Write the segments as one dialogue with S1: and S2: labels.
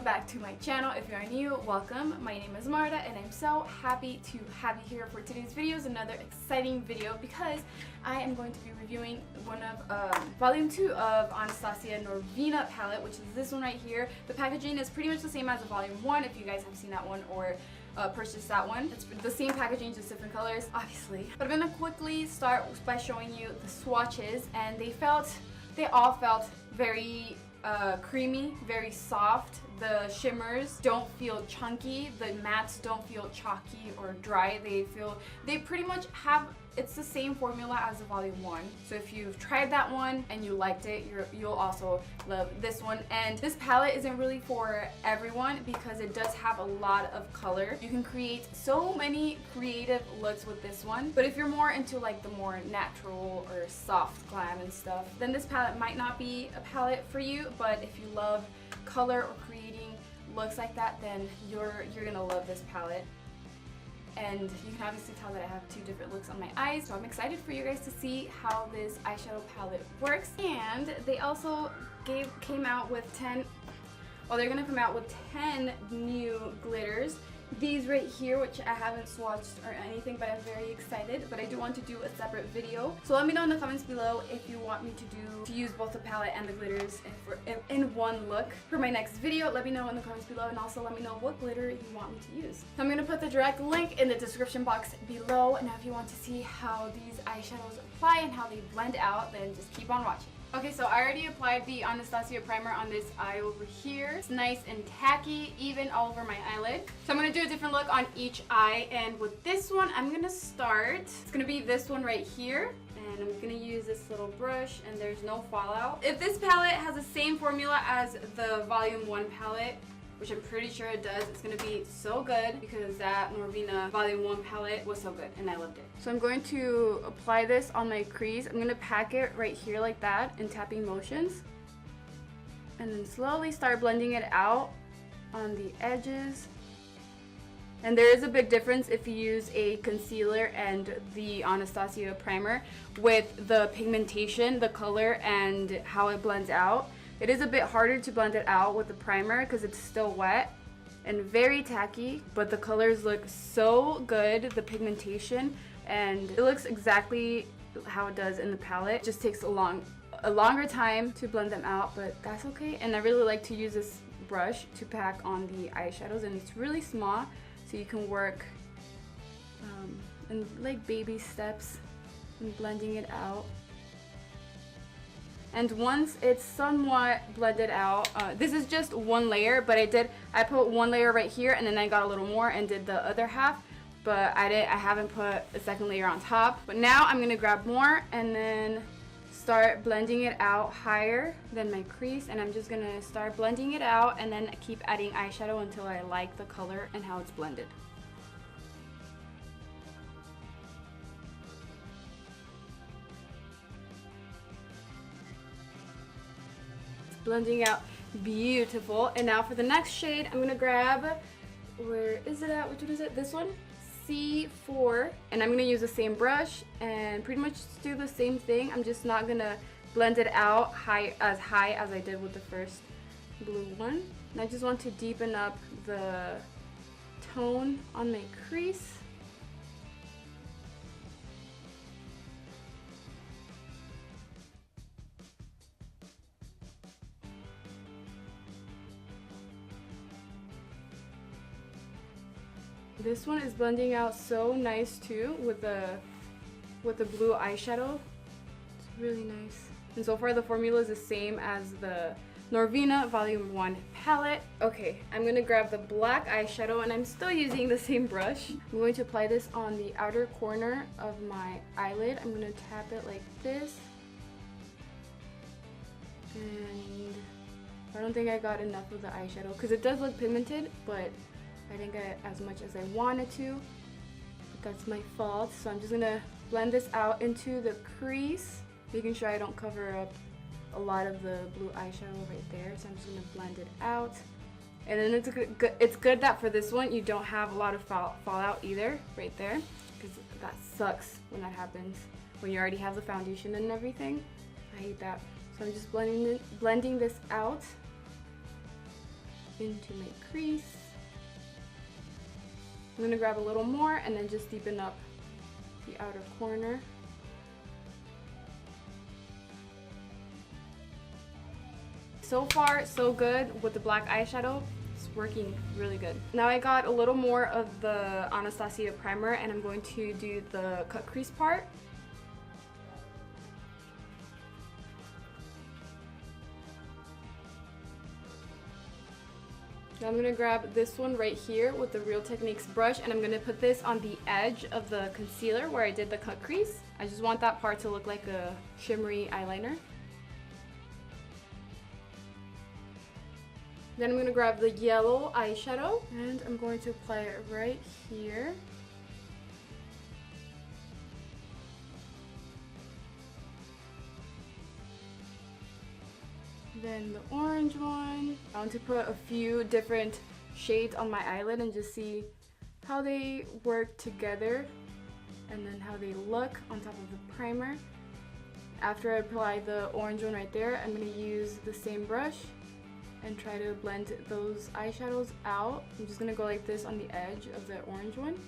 S1: welcome back to my channel. If you're new, welcome. My name is Marta and I'm so happy to have you here for today's video. Is another exciting video because I am going to be reviewing one of volume 2 of Anastasia Norvina Palette, which is this one right here. The packaging is pretty much the same as the volume 1 if you guys have seen that one or purchased that one. It's the same packaging, just different colors, obviously. But I'm gonna quickly start by showing you the swatches, and they all felt very creamy, very soft. The shimmers don't feel chunky, the mattes don't feel chalky or dry. They pretty much have, it's the same formula as the volume 1. So if you've tried that one and you liked it, you'll also love this one. And this palette isn't really for everyone because it does have a lot of color. You can create so many creative looks with this one. But if you're more into like the more natural or soft glam and stuff, then this palette might not be a palette for you. But if you love color or creating looks like that, then you're gonna love this palette. And you can obviously tell that I have 2 different looks on my eyes, so I'm excited for you guys to see how this eyeshadow palette works. And they also came out with 10, well, they're gonna come out with 10 new glitters. These right here, which I haven't swatched or anything, but I'm very excited. But I do want to do a separate video. So let me know in the comments below if you want me to use both the palette and the glitters in one look for my next video. Let me know in the comments below, and also let me know what glitter you want me to use. So I'm going to put the direct link in the description box below. Now if you want to see how these eyeshadows apply and how they blend out, then just keep on watching. Okay, so I already applied the Anastasia primer on this eye over here. It's nice and tacky, even all over my eyelid. So I'm going to do a different look on each eye, and with this one, I'm going to start. It's going to be this one right here, and I'm going to use this little brush, and there's no fallout. If this palette has the same formula as the Volume 1 palette, which I'm pretty sure it does, it's going to be so good because that Norvina Volume 1 palette was so good and I loved it. So I'm going to apply this on my crease. I'm going to pack it right here like that in tapping motions. And then slowly start blending it out on the edges. And there is a big difference if you use a concealer and the Anastasia primer with the pigmentation, the color, and how it blends out. It is a bit harder to blend it out with the primer because it's still wet and very tacky, but the colors look so good, the pigmentation, and it looks exactly how it does in the palette. It just takes a longer time to blend them out, but that's okay. And I really like to use this brush to pack on the eyeshadows, and it's really small, so you can work in like baby steps and blending it out. And once it's somewhat blended out, this is just one layer, but I put one layer right here, and then I got a little more and did the other half, but I haven't put a second layer on top. But now I'm gonna grab more and then start blending it out higher than my crease, and I'm just gonna start blending it out and then keep adding eyeshadow until I like the color and how it's blended. Blending out beautiful. And now for the next shade, I'm gonna grab, where is it at, which one is it, this one, C4, and I'm gonna use the same brush and pretty much do the same thing. I'm just not gonna blend it out high as I did with the first blue one, and I just want to deepen up the tone on my crease. This one is blending out so nice too with the blue eyeshadow. It's really nice. And so far the formula is the same as the Norvina Volume 1 palette. Okay, I'm gonna grab the black eyeshadow, and I'm still using the same brush. I'm going to apply this on the outer corner of my eyelid. I'm gonna tap it like this. And I don't think I got enough of the eyeshadow because it does look pigmented, but I didn't get as much as I wanted to, but that's my fault. So I'm just gonna blend this out into the crease, making sure I don't cover up a lot of the blue eyeshadow right there. So I'm just gonna blend it out. And then it's good that for this one you don't have a lot of fallout either right there, because that sucks when that happens, when you already have the foundation and everything. I hate that. So I'm just blending this out. into my crease. I'm gonna grab a little more and then just deepen up the outer corner. So far, so good with the black eyeshadow. It's working really good. Now I got a little more of the Anastasia primer and I'm going to do the cut crease part. Now I'm gonna grab this one right here with the Real Techniques brush and I'm gonna put this on the edge of the concealer where I did the cut crease. I just want that part to look like a shimmery eyeliner. Then I'm gonna grab the yellow eyeshadow and I'm going to apply it right here. Then the orange one. I want to put a few different shades on my eyelid and just see how they work together and then how they look on top of the primer. After I apply the orange one right there, I'm going to use the same brush and try to blend those eyeshadows out. I'm just going to go like this on the edge of the orange one.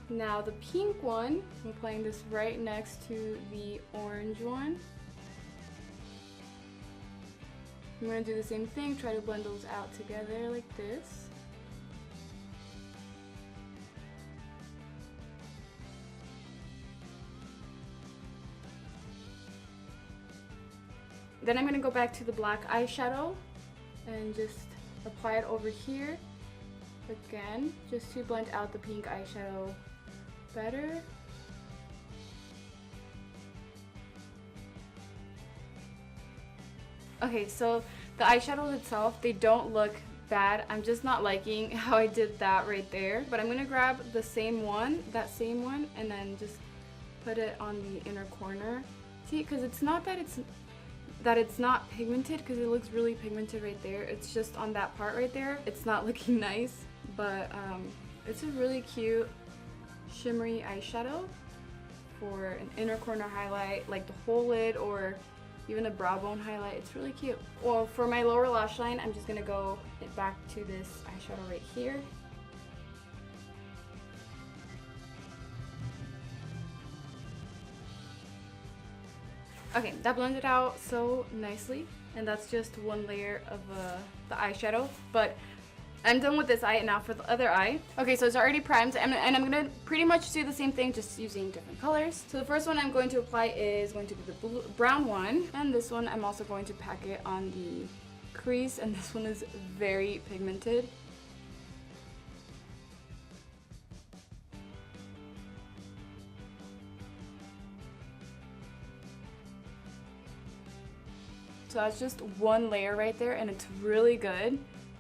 S1: Now the pink one, I'm applying this right next to the orange one. I'm going to do the same thing, try to blend those out together like this. Then I'm going to go back to the black eyeshadow and just apply it over here again, just to blend out the pink eyeshadow better. Okay, so the eyeshadows itself, they don't look bad. I'm just not liking how I did that right there. But I'm gonna grab the same one, that same one, and then just put it on the inner corner. See, because it's not that it's not pigmented, because it looks really pigmented right there. It's just on that part right there. It's not looking nice, but it's a really cute shimmery eyeshadow for an inner corner highlight, like the whole lid or even a brow bone highlight. It's really cute. Well, for my lower lash line, I'm just gonna go back to this eyeshadow right here. Okay, that blended out so nicely, and that's just one layer of the eyeshadow. But I'm done with this eye, and now for the other eye. Okay, so it's already primed, and I'm gonna pretty much do the same thing, just using different colors. So the first one I'm going to apply is going to be the brown one, and this one I'm also going to pack it on the crease, and this one is very pigmented. So that's just one layer right there, and it's really good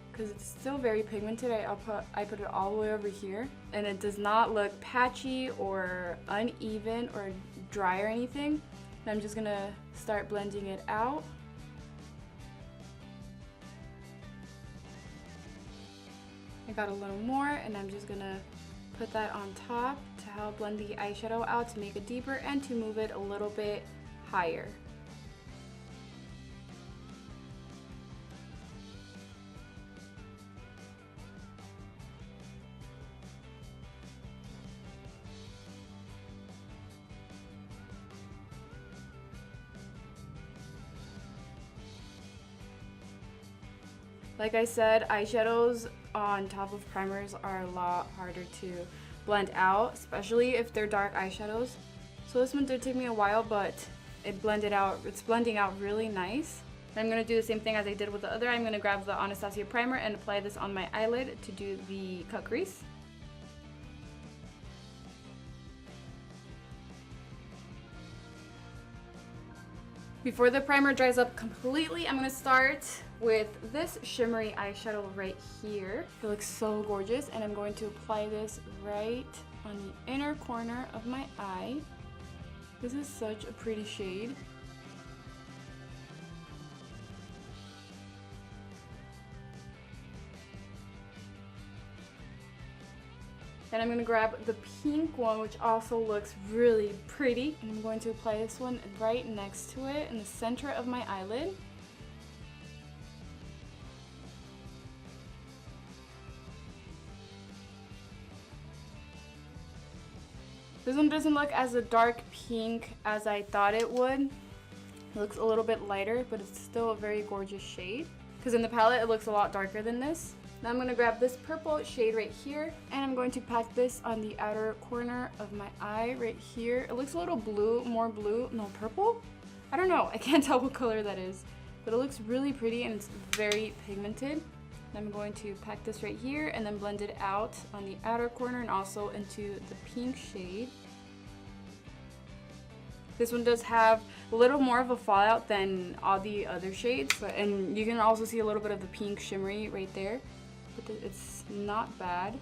S1: because it's still very pigmented. I put it all the way over here, and it does not look patchy or uneven or dry or anything. And I'm just gonna start blending it out. I got a little more, and I'm just gonna put that on top to help blend the eyeshadow out, to make it deeper and to move it a little bit higher. Like I said, eyeshadows on top of primers are a lot harder to blend out, especially if they're dark eyeshadows. So this one did take me a while, but it blended out. It's blending out really nice. I'm going to do the same thing as I did with the other. I'm going to grab the Anastasia primer and apply this on my eyelid to do the cut crease. Before the primer dries up completely, I'm going to start with this shimmery eyeshadow right here. It looks so gorgeous, and I'm going to apply this right on the inner corner of my eye. This is such a pretty shade. Then I'm going to grab the pink one, which also looks really pretty. And I'm going to apply this one right next to it in the center of my eyelid. This one doesn't look as a dark pink as I thought it would. It looks a little bit lighter, but it's still a very gorgeous shade. Because in the palette, it looks a lot darker than this. Now I'm going to grab this purple shade right here, and I'm going to pack this on the outer corner of my eye right here. It looks a little blue, no, purple? I don't know, I can't tell what color that is. But it looks really pretty and it's very pigmented. I'm going to pack this right here and then blend it out on the outer corner and also into the pink shade. This one does have a little more of a fallout than all the other shades, and you can also see a little bit of the pink shimmery right there, but it's not bad.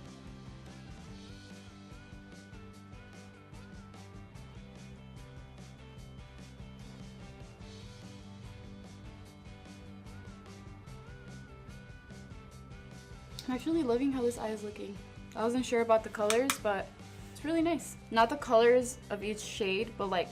S1: I'm actually loving how this eye is looking. I wasn't sure about the colors, but it's really nice. Not the colors of each shade, but like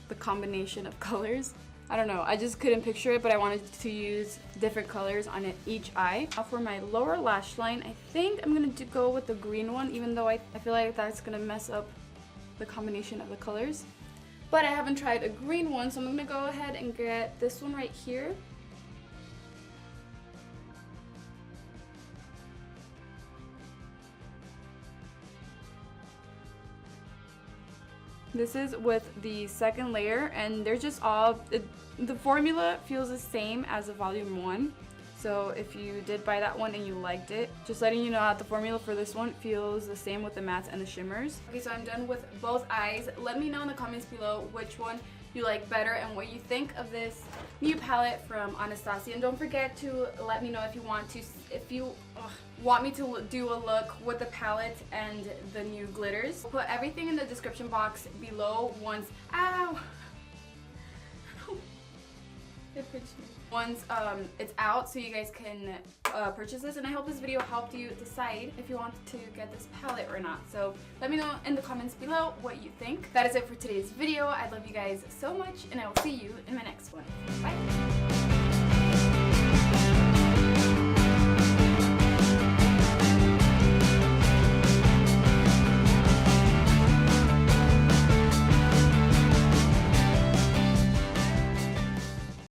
S1: the combination of colors. I don't know, I just couldn't picture it, but I wanted to use different colors on each eye. Now for my lower lash line, I think I'm gonna go with the green one, even though I feel like that's gonna mess up the combination of the colors. But I haven't tried a green one, so I'm gonna go ahead and get this one right here. This is with the second layer, and they're just all, the formula feels the same as the volume 1. So if you did buy that one and you liked it, just letting you know that the formula for this one feels the same with the mattes and the shimmers. Okay, so I'm done with both eyes. Let me know in the comments below which one you like better and what you think of this new palette from Anastasia. And don't forget to let me know if you want me to do a look with the palette and the new glitters. I'll put everything in the description box below once it's out, so you guys can purchase this. And I hope this video helped you decide if you want to get this palette or not. So let me know in the comments below what you think. That is it for today's video. I love you guys so much, and I will see you in my next one.